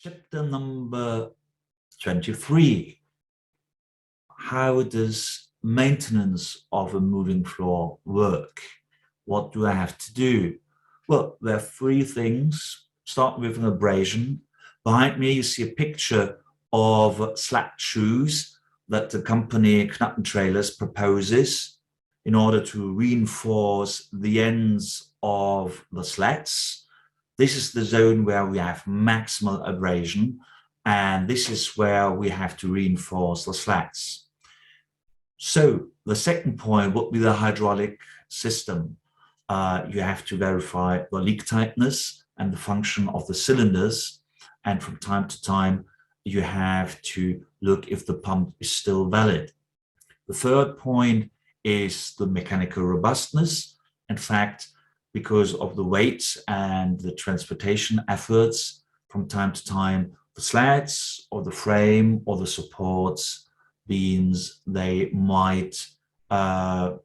Chapter number 23. How does maintenance of a moving floor work? What do I have to do? Well, there are three things. Start with an abrasion. Behind me, you see a picture of slat shoes that the company Knappen Trailers proposes in order to reinforce the ends of the slats. This is the zone where we have maximal abrasion, and this is where we have to reinforce the slats. So the second point would be the hydraulic system. You have to verify the leak tightness and the function of the cylinders, and from time to time you have to look if the pump is still valid. The third point is the mechanical robustness. In fact, because of the weight and the transportation efforts, from time to time, the slats or the frame or the supports beams, they might it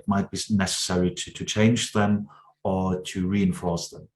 might be necessary to change them or to reinforce them.